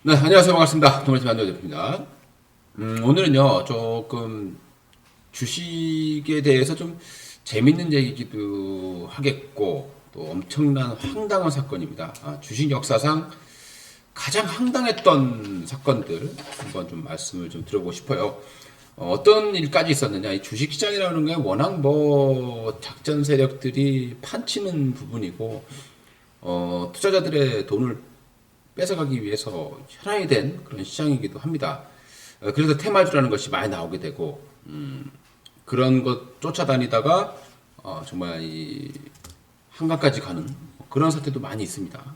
네, 안녕하세요. 반갑습니다. 동물팀 안녕대표입니다. 오늘은요, 조금 주식에 대해서 좀 재밌는 얘기기도 하겠고, 또 엄청난 황당한 사건입니다. 주식 역사상 가장 황당했던 사건들 한번 좀 말씀을 좀 드려보고 싶어요. 어떤 일까지 있었느냐. 이 주식시장이라는 게 워낙 뭐 작전 세력들이 판치는 부분이고, 투자자들의 돈을 뺏어가기 위해서 혈안이 된 그런 시장이기도 합니다. 그래서 테마주라는 것이 많이 나오게 되고, 그런 것 쫓아다니다가 정말 이 한강까지 가는 그런 사태도 많이 있습니다.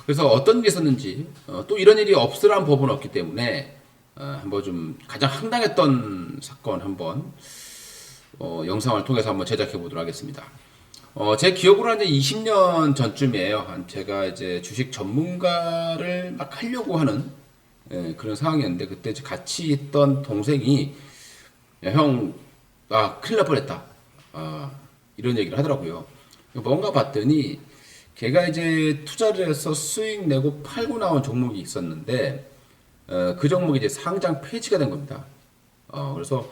그래서 어떤 일이 있었는지, 또 이런 일이 없으란 법은 없기 때문에 한번 좀 가장 황당했던 사건 한번 영상을 통해서 한번 제작해 보도록 하겠습니다. 제 기억으로 한 20년 전쯤이에요. 제가 이제 주식 전문가를 막 하려고 하는 그런 상황이었는데, 그때 이제 같이 있던 동생이, 야, 형, 큰일 날 뻔했다. 이런 얘기를 하더라고요. 뭔가 봤더니, 걔가 이제 투자를 해서 수익 내고 팔고 나온 종목이 있었는데, 그 종목이 이제 상장 폐지가 된 겁니다. 그래서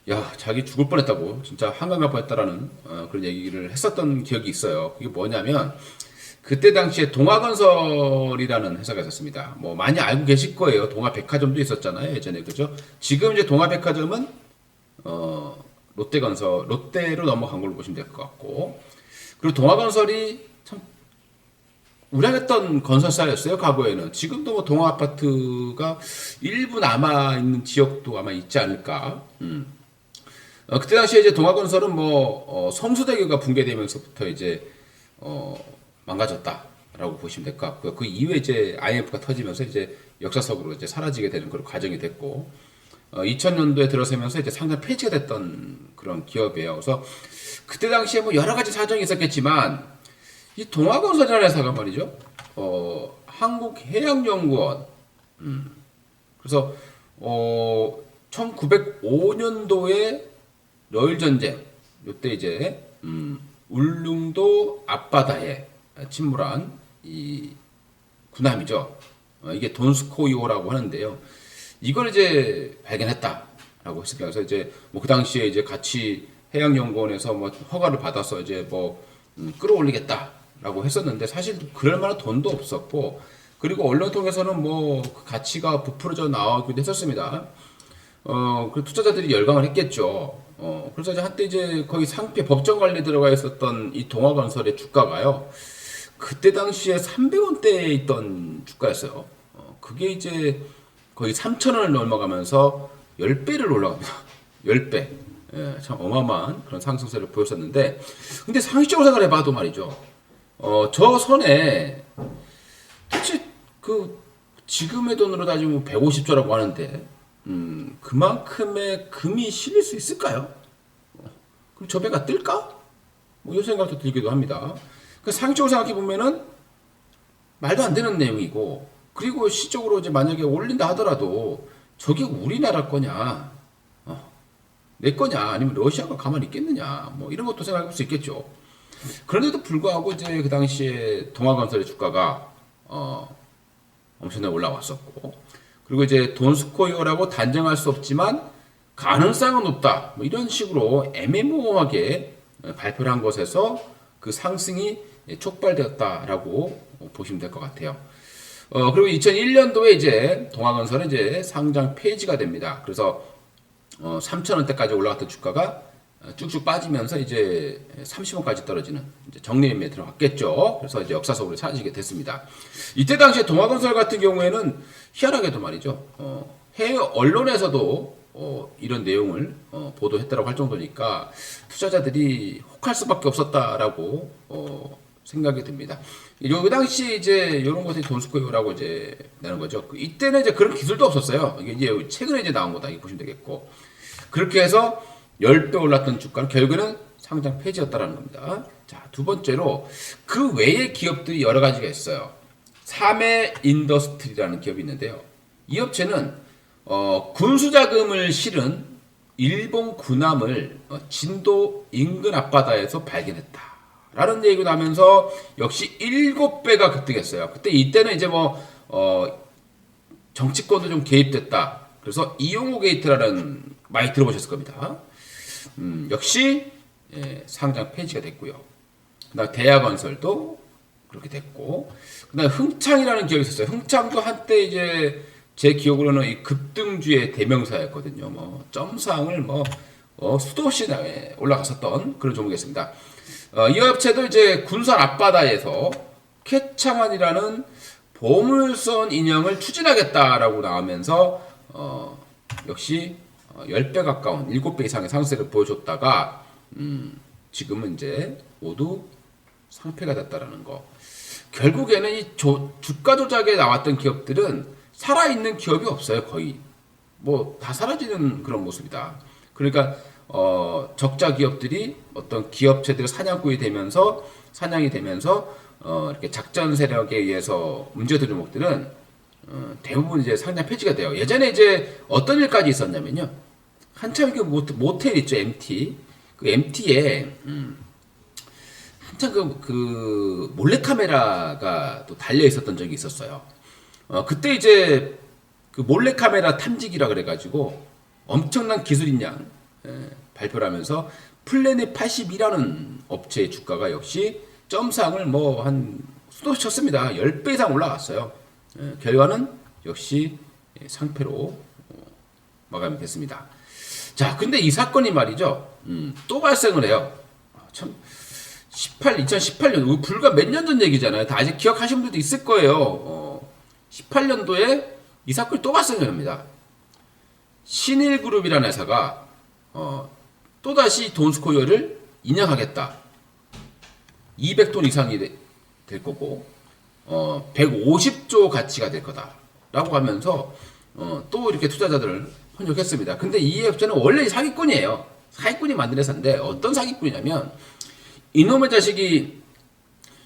야, 자기 죽을 뻔했다고, 진짜 한강 갈 뻔했다라는 그런 얘기를 했었던 기억이 있어요. 그게 뭐냐면, 그때 당시에 동아건설이라는 회사가 있었습니다. 뭐 많이 알고 계실 거예요. 동아백화점도 있었잖아요, 예전에. 그죠? 지금 이제 동아백화점은 롯데건설, 롯데로 넘어간 걸로 보시면 될 것 같고, 그리고 동아건설이 참 우량했던 건설사였어요, 과거에는. 지금도 뭐 동아아파트가 일부 남아있는 지역도 아마 있지 않을까. 그때 당시에 이제 동아건설은 뭐 성수대교가 붕괴되면서부터 이제 망가졌다라고 보시면 될 것 같고요. 그 이후에 이제 IMF가 터지면서 이제 역사적으로 이제 사라지게 되는 그런 과정이 됐고, 2000년도에 들어서면서 이제 상당 폐지가 됐던 그런 기업이에요. 그래서 그때 당시에 뭐 여러 가지 사정이 있었겠지만, 이 동아건설이라는 회사가 말이죠, 한국해양연구원, 그래서 1905년도에 러일 전쟁, 이때 이제 울릉도 앞바다에 침몰한 이 군함이죠. 이게 돈스코이호라고 하는데요. 이걸 이제 발견했다라고 했습니다. 그래서 이제 뭐 그 당시에 이제 같이 해양연구원에서 뭐 허가를 받아서 이제 뭐 끌어올리겠다라고 했었는데, 사실 그럴 만한 돈도 없었고, 그리고 언론 통해서는 뭐그 가치가 부풀어져 나오기도 했었습니다. 그 투자자들이 열광을 했겠죠. 그래서 이제 한때 이제 거의 상표 법정 관리에 들어가 있었던 이 동아건설의 주가가요, 그때 당시에 300원대에 있던 주가였어요. 그게 이제 거의 3,000원을 넘어가면서 10배를 올라갑니다. 10배. 예, 참 어마어마한 그런 상승세를 보였었는데, 근데 상식적으로 생각해 봐도 말이죠. 저 선에 도대체 그 지금의 돈으로 따지면 150조라고 하는데, 그만큼의 금이 실릴 수 있을까요? 그럼 저 배가 뜰까? 뭐 이런 생각도 들기도 합니다. 그 상식적으로 생각해 보면은 말도 안 되는 내용이고, 그리고 시적으로 이제 만약에 올린다 하더라도 저게 우리나라 거냐, 내 거냐, 아니면 러시아가 가만히 있겠느냐, 뭐 이런 것도 생각해 볼 수 있겠죠. 그런데도 불구하고 이제 그 당시에 동아건설의 주가가 엄청나게 올라왔었고, 그리고 이제 돈스코이어라고 단정할 수 없지만 가능성은 높다, 뭐 이런 식으로 애매모호하게 발표를 한 것에서 그 상승이 촉발되었다라고 보시면 될 것 같아요. 그리고 2001년도에 이제 동아건설은 이제 상장 폐지가 됩니다. 그래서 3,000원대까지 올라갔던 주가가 쭉쭉 빠지면서 이제 30원까지 떨어지는 이제 정리매매에 들어갔겠죠. 그래서 이제 역사적으로 사라지게 됐습니다. 이때 당시에 동아건설 같은 경우에는 희한하게도 말이죠, 해외 언론에서도 이런 내용을 보도했다라고 할 정도니까 투자자들이 혹할 수밖에 없었다라고 생각이 듭니다. 그 당시 이제 이런 것이 돈스코이라고 이제 내는 거죠. 이때는 이제 그런 기술도 없었어요. 이게 이제 최근에 이제 나온 거다, 이렇게 보시면 되겠고, 그렇게 해서 10배 올랐던 주가는 결국에는 상장 폐지였다라는 겁니다. 자, 두 번째로 그 외의 기업들이 여러 가지가 있어요. 삼해 인더스트리라는 기업이 있는데요. 이 업체는 군수자금을 실은 일본 군함을 진도 인근 앞바다에서 발견했다 라는 얘기가 나면서 역시 7배가 급등했어요. 그때 이때는 이제 정치권도 좀 개입됐다. 그래서 이용호 게이트라는 많이 들어보셨을 겁니다. 역시 상장 폐지가 됐고요. 그다음 대야건설도 그렇게 됐고, 그다음 흥창이라는 기업이 있었어요. 흥창도 한때 이제 제 기억으로는 이 급등주의 대명사였거든요. 뭐 점상을 수도 없이 올라갔었던 그런 종목이었습니다. 이 업체도 이제 군산 앞바다에서 쾌창안이라는 보물선 인형을 추진하겠다라고 나오면서 역시 10배 가까운 7배 이상의 상승세를 보여줬다가 지금은 이제 모두 상폐가 됐다라는 거. 결국에는 이 주가 조작에 나왔던 기업들은 살아있는 기업이 없어요. 거의 뭐 다 사라지는 그런 모습이다. 그러니까 적자 기업들이 어떤 기업체들의 사냥꾼이 되면서 사냥이 되면서 이렇게 작전 세력에 의해서 문제된 종목들은 대부분 이제 상장 폐지가 돼요. 예전에 이제 어떤 일까지 있었냐면요. 한참 그 모텔 있죠, MT. 그 MT에 한참 그 몰래카메라가 또 달려 있었던 적이 있었어요. 그때 이제 그 몰래카메라 탐지기라 그래가지고 엄청난 기술인 양 발표를 하면서 플래닛 82라는 업체의 주가가 역시 점상을 한 수도 없이 쳤습니다. 10배 이상 올라갔어요. 결과는 역시 상패로 마감이 됐습니다. 자, 근데 이 사건이 말이죠. 또 발생을 해요. 참 2018년 불과 몇 년 전 얘기잖아요. 다 아직 기억하시는 분들도 있을 거예요. 18년도에 이 사건이 또 발생을 합니다. 신일그룹이라는 회사가 또다시 돈스코이어를 인양하겠다. 200톤 이상이 될 거고 150조 가치가 될 거다라고 하면서 또 이렇게 투자자들을 혼역했습니다. 근데 이 업체는 원래 사기꾼이에요. 사기꾼이 만든 회사인데 어떤 사기꾼이냐면 이놈의 자식이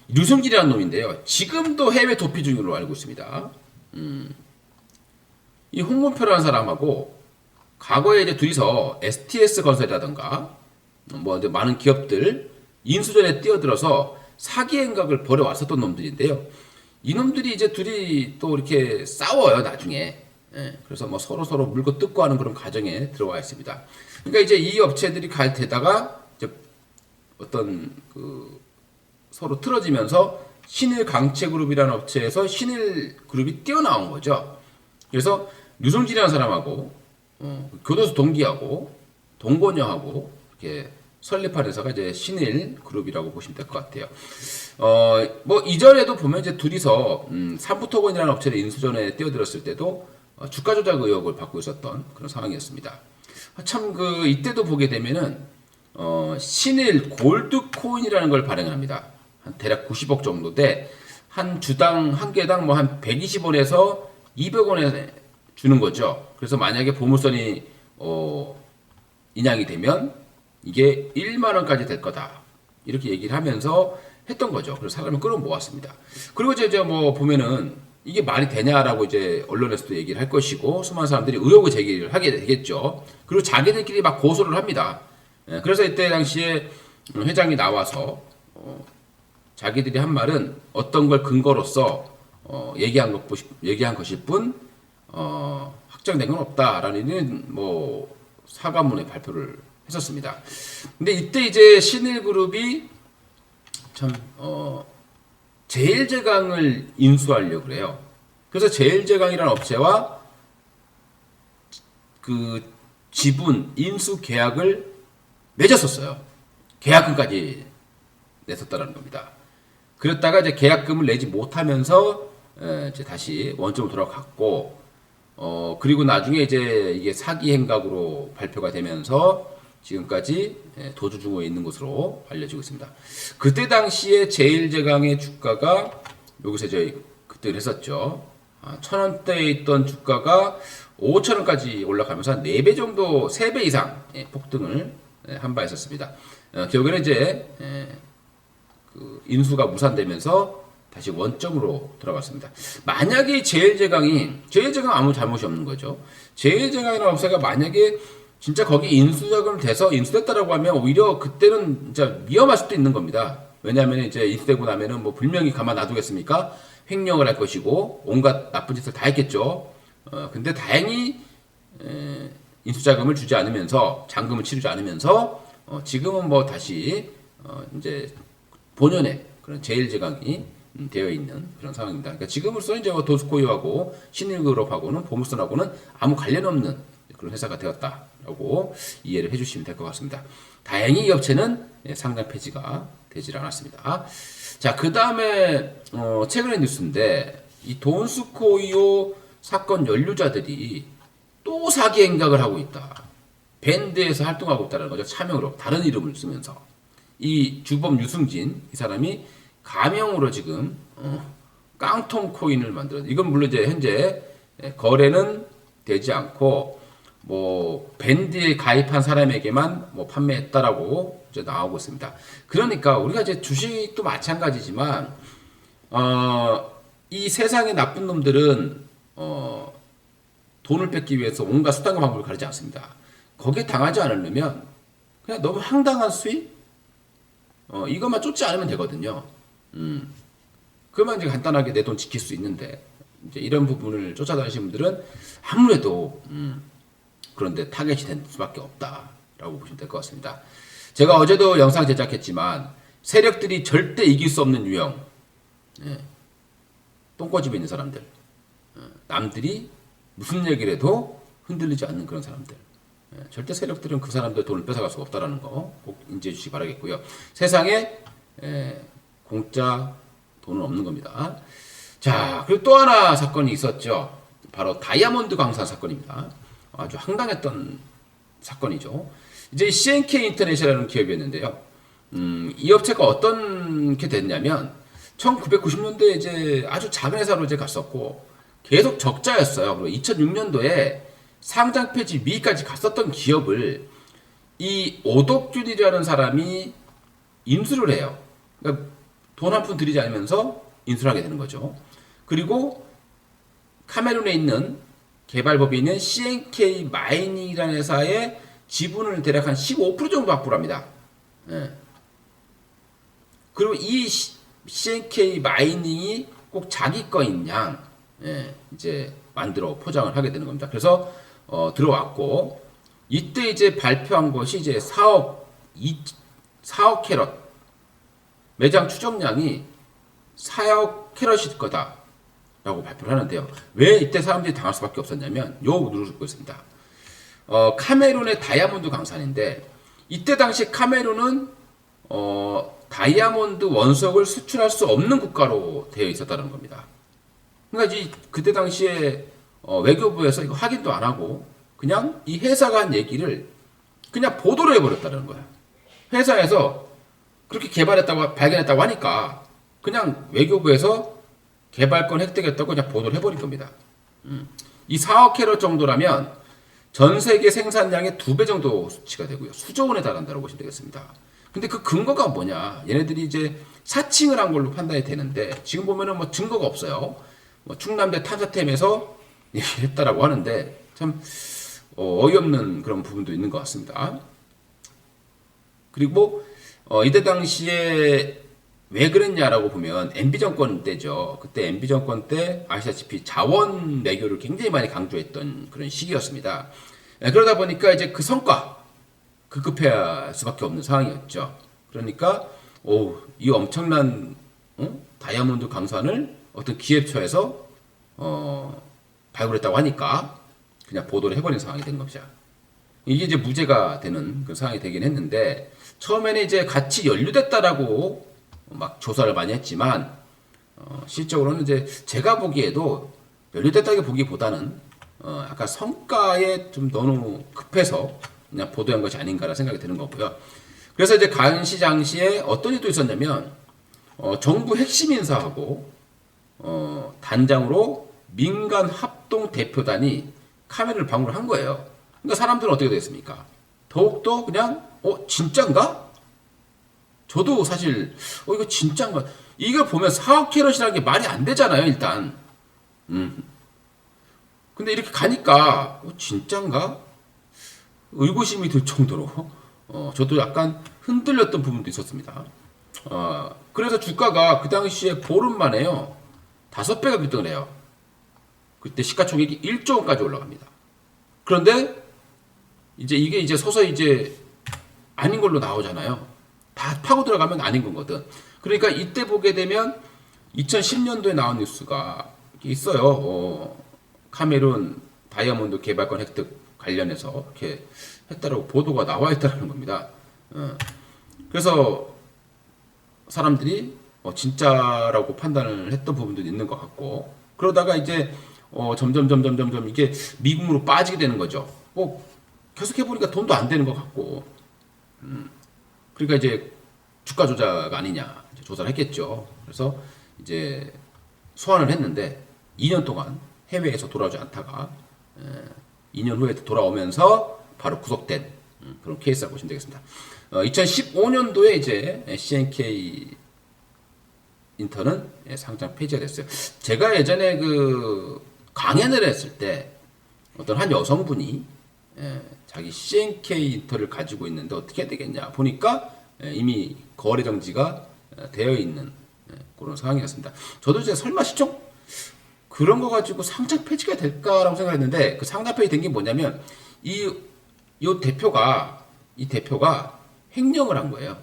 류승길이라는 놈인데요. 지금도 해외 도피 중으로 알고 있습니다. 이 홍문표라는 사람하고 과거에 이제 둘이서 STS 건설이라든가 많은 기업들 인수전에 뛰어들어서 사기 행각을 벌여왔었던 놈들인데요. 이 놈들이 이제 둘이 또 이렇게 싸워요, 나중에. 그래서 서로 물고 뜯고 하는 그런 과정에 들어와 있습니다. 그러니까 이제 이 업체들이 갈 때다가 이제 어떤 서로 틀어지면서 신일강체그룹이라는 업체에서 신일그룹이 뛰어나온 거죠. 그래서 류승길이라는 사람하고 교도소 동기하고 동건녀하고 이렇게 설립한 회사가 이제 신일그룹이라고 보시면 될 것 같아요. 이전에도 보면 이제 둘이서 삼부토건이라는 업체를 인수전에 뛰어들었을 때도 주가 조작 의혹을 받고 있었던 그런 상황이었습니다. 참 이때도 보게 되면은 신일 골드코인이라는 걸 발행합니다. 한 대략 90억 정도인데 한 주당 한 개당 한 120원에서 200원에 주는 거죠. 그래서 만약에 보물선이 인양이 되면 이게 1만 원까지 될 거다. 이렇게 얘기를 하면서 했던 거죠. 그래서 사람을 끌어모았습니다. 그리고 이제 보면은 이게 말이 되냐라고 이제 언론에서도 얘기를 할 것이고 수많은 사람들이 의혹을 제기를 하게 되겠죠. 그리고 자기들끼리 막 고소를 합니다. 그래서 이때 당시에 회장이 나와서 자기들이 한 말은 어떤 걸 근거로서 얘기한 것일 뿐 확정된 건 없다라는 사과문의 발표를 했었습니다. 근데 이때 이제 신일그룹이 참 제일제강을 인수하려고 그래요. 그래서 제일제강이라는 업체와 그 지분 인수 계약을 맺었었어요. 계약금까지 냈었다라는 겁니다. 그랬다가 이제 계약금을 내지 못하면서 이제 다시 원점으로 돌아갔고, 그리고 나중에 이제 이게 사기 행각으로 발표가 되면서 지금까지 도주 중에 있는 것으로 알려지고 있습니다. 그때 당시에 제일제강의 주가가 여기서 이제 그때 했었죠. 1,000원대에 있던 주가가 5,000원까지 올라가면서 한 4배 정도, 3배 이상 폭등을 한 바 있었습니다. 결국에는 이제 그 인수가 무산되면서 다시 원점으로 들어갔습니다. 만약에 제일제강 아무 잘못이 없는 거죠. 제일제강이라는 업체가 만약에 진짜 거기 인수자금 돼서 인수됐다라고 하면 오히려 그때는 진짜 위험할 수도 있는 겁니다. 왜냐하면 이제 인수되고 나면은 불명히 가만 놔두겠습니까? 횡령을 할 것이고 온갖 나쁜 짓을 다 했겠죠. 근데 다행히 인수자금을 주지 않으면서 잔금을 치르지 않으면서 지금은 뭐 다시 이제 본연의 그런 제일제강이 되어 있는 그런 상황입니다. 그러니까 지금으로서는 이제 도스코이하고 신일그룹하고는 보물선하고는 아무 관련 없는 그런 회사가 되었다라고 이해를 해주시면 될 것 같습니다. 다행히 이 업체는 상장 폐지가 되질 않았습니다. 자, 그 다음에 최근의 뉴스인데 이 돈스코이오 사건 연루자들이 또 사기 행각을 하고 있다. 밴드에서 활동하고 있다는 거죠. 차명으로 다른 이름을 쓰면서 이 주범 유승진 이 사람이 가명으로 지금 깡통 코인을 만들었. 이건 물론 이제 현재 거래는 되지 않고 뭐 밴드에 가입한 사람에게만 뭐 판매했다라고 이제 나오고 있습니다. 그러니까 우리가 이제 주식도 마찬가지지만 이 세상의 나쁜 놈들은 돈을 뺏기 위해서 온갖 수단과 방법을 가리지 않습니다. 거기에 당하지 않으려면 그냥 너무 황당한 수익 이것만 쫓지 않으면 되거든요. 그러면 이제 간단하게 내 돈 지킬 수 있는데 이제 이런 부분을 쫓아다니시는 분들은 아무래도 그런데 타겟이 될 수밖에 없다라고 보시면 될 것 같습니다. 제가 어제도 영상 제작했지만 세력들이 절대 이길 수 없는 유형, 똥꼬집에 있는 사람들, 남들이 무슨 얘기를 해도 흔들리지 않는 그런 사람들. 절대 세력들은 그 사람들 돈을 뺏어갈 수가 없다는 거 꼭 인지해 주시기 바라겠고요. 세상에 공짜 돈은 없는 겁니다. 자, 그리고 또 하나 사건이 있었죠. 바로 다이아몬드 광산 사건입니다. 아주 황당했던 사건이죠. 이제 CNK 인터내셔널이라는 기업이었는데요. 이 업체가 어떻게 됐냐면 1990년도에 이제 아주 작은 회사로 이제 갔었고 계속 적자였어요. 그리고 2006년도에 상장 폐지 위기까지 갔었던 기업을 이 오덕준이라는 사람이 인수를 해요. 그러니까 돈 한 푼 들이지 않으면서 인수를 하게 되는 거죠. 그리고 카메룬에 있는 개발법에 있는 CNK 마이닝이라는 회사의 지분을 대략 한 15% 정도 확보를 합니다. 그리고 이 CNK 마이닝이 꼭 자기 거인 양 이제 만들어 포장을 하게 되는 겁니다. 그래서 들어왔고 이때 이제 발표한 것이 이제 4억 캐럿 매장 추정량이 4억 캐럿일 거다라고 발표를 하는데요. 왜 이때 사람들이 당할 수밖에 없었냐면 요 누르고 있습니다. 카메룬의 다이아몬드 강산인데 이때 당시 카메룬은 다이아몬드 원석을 수출할 수 없는 국가로 되어 있었다는 겁니다. 그러니까 그때 당시에 외교부에서 이거 확인도 안 하고 그냥 이 회사가 한 얘기를 그냥 보도를 해버렸다는 거야. 회사에서 그렇게 개발했다고 발견했다고 하니까 그냥 외교부에서 개발권 획득했다고 그냥 보도를 해버린 겁니다. 이 4억 캐럿 정도라면 전 세계 생산량의 2배 정도 수치가 되고요. 수조 원에 달한다고 보시면 되겠습니다. 근데 그 근거가 뭐냐? 얘네들이 이제 사칭을 한 걸로 판단이 되는데 지금 보면은 뭐 증거가 없어요. 뭐 충남대 탐사템에서 얘기를 했다라고 하는데 참 어이없는 그런 부분도 있는 것 같습니다. 그리고 이때 당시에 왜 그랬냐라고 보면 MB 정권 때죠. 그때 MB 정권 때 아시다시피 자원 외교를 굉장히 많이 강조했던 그런 시기였습니다. 그러다 보니까 이제 그 성과 급급해야 수밖에 없는 상황이었죠. 그러니까 이 엄청난 다이아몬드 강산을 어떤 기획처에서 발굴했다고 하니까 그냥 보도를 해버린 상황이 된 겁니다. 이게 이제 무죄가 되는 그 상황이 되긴 했는데 처음에는 이제 같이 연루됐다라고 막 조사를 많이 했지만 실적으로는 이제 제가 보기에도 연루됐다고 보기보다는 약간 성과에 좀 너무 급해서 그냥 보도한 것이 아닌가라는 생각이 드는 거고요. 그래서 이제 간시장시에 어떤 일도 있었냐면 정부 핵심 인사하고 단장으로 민간 합동 대표단이 카메라를 방문을 한 거예요. 그러니까 사람들은 어떻게 됐습니까? 더욱더 그냥 진짠가? 저도 사실 이거 진짠가? 이걸 보면 4억 캐럿이라는 게 말이 안 되잖아요, 일단. 근데 이렇게 가니까 진짠가? 의구심이 들 정도로 저도 약간 흔들렸던 부분도 있었습니다. 그래서 주가가 그 당시에 보름 만에요 5배가 급등을 해요. 그때 시가총액이 1조 원까지 올라갑니다. 그런데 이게 이제 서서히 이제 아닌 걸로 나오잖아요. 다 파고 들어가면 아닌 거거든. 그러니까 이때 보게 되면 2010년도에 나온 뉴스가 있어요. 카메룬 다이아몬드 개발권 획득 관련해서 이렇게 했다라고 보도가 나와 있다는 겁니다. 그래서 사람들이 진짜라고 판단을 했던 부분도 있는 것 같고, 그러다가 이제 점점 이게 미국으로 빠지게 되는 거죠. 계속 해보니까 돈도 안 되는 것 같고, 그러니까 이제 주가 조작 아니냐 이제 조사를 했겠죠. 그래서 이제 소환을 했는데 2년 동안 해외에서 돌아오지 않다가 2년 후에 돌아오면서 바로 구속된 그런 케이스라고 보시면 되겠습니다. 2015년도에 이제 CNK 인터는 상장 폐지가 됐어요. 제가 예전에 그 강연을 했을 때 어떤 한 여성분이 자기 CNK 인터를 가지고 있는데 어떻게 해야 되겠냐 보니까 이미 거래 정지가 되어 있는 그런 상황이었습니다. 저도 이제 설마 시청 그런 거 가지고 상장 폐지가 될까라고 생각했는데, 그 상장 폐지 된 게 뭐냐면 이 대표가 횡령을 한 거예요.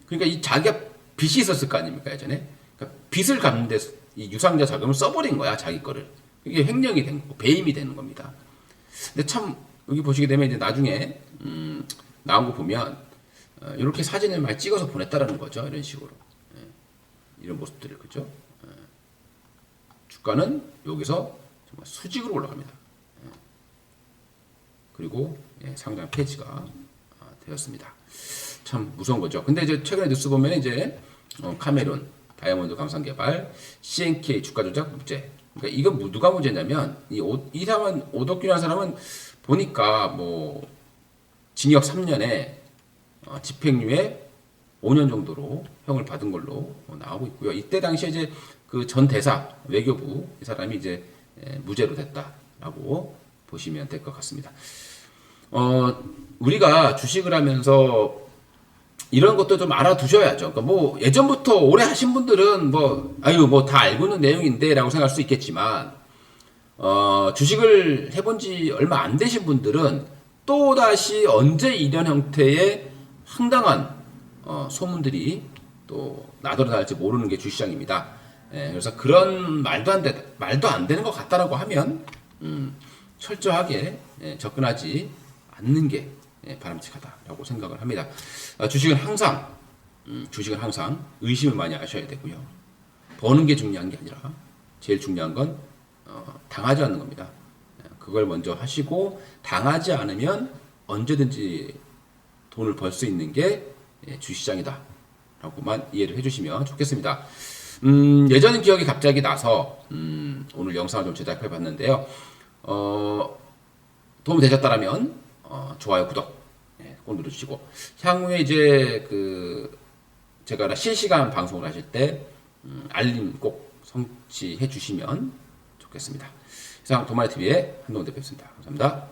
그러니까 이 자기가 빚이 있었을 거 아닙니까 예전에. 그러니까 빚을 갚는데 이 유상자 자금을 써버린 거야, 자기 거를. 이게 횡령이 된 거고 배임이 되는 겁니다. 근데 참 여기 보시게 되면 이제 나중에 나온 거 보면 이렇게 사진을 많이 찍어서 보냈다라는 거죠. 이런 식으로 이런 모습들을, 그죠? 주가는 여기서 정말 수직으로 올라갑니다. 그리고 상장 폐지가 되었습니다. 참 무서운 거죠. 근데 이제 최근에 뉴스 보면 이제 카메룬 다이아몬드 강산 개발 CNK 주가 조작 무죄. 그러니까 이거 누가 문제냐면 이 사람은 오덕균이라는 사람은 보니까 뭐 징역 3년에 집행유예 5년 정도로 형을 받은 걸로 나오고 있고요. 이때 당시에 이제 그 전 대사 외교부 이 사람이 이제 무죄로 됐다라고 보시면 될 것 같습니다. 우리가 주식을 하면서 이런 것도 좀 알아두셔야죠. 그러니까 뭐 예전부터 오래 하신 분들은 뭐 다 알고 있는 내용인데라고 생각할 수 있겠지만, 주식을 해본 지 얼마 안 되신 분들은 또 다시 언제 이런 형태의 황당한 소문들이 또 나돌아다닐지 모르는 게 주시장입니다. 그래서 그런 말도 안 되는 것 같다라고 하면 철저하게 접근하지 않는 게 바람직하다라고 생각을 합니다. 주식은 항상 의심을 많이 하셔야 되고요. 버는 게 중요한 게 아니라 제일 중요한 건 당하지 않는 겁니다. 그걸 먼저 하시고 당하지 않으면 언제든지 돈을 벌 수 있는 게 주시장이다 라고만 이해를 해주시면 좋겠습니다. 예전 기억이 갑자기 나서 오늘 영상을 좀 제작해 봤는데요. 도움이 되셨다라면 좋아요, 구독 꼭 눌러주시고, 향후에 이제 제가 실시간 방송을 하실 때 알림 꼭 성취해 주시면 좋겠습니다. 이상 도마리TV의 한동훈 대표였습니다. 감사합니다.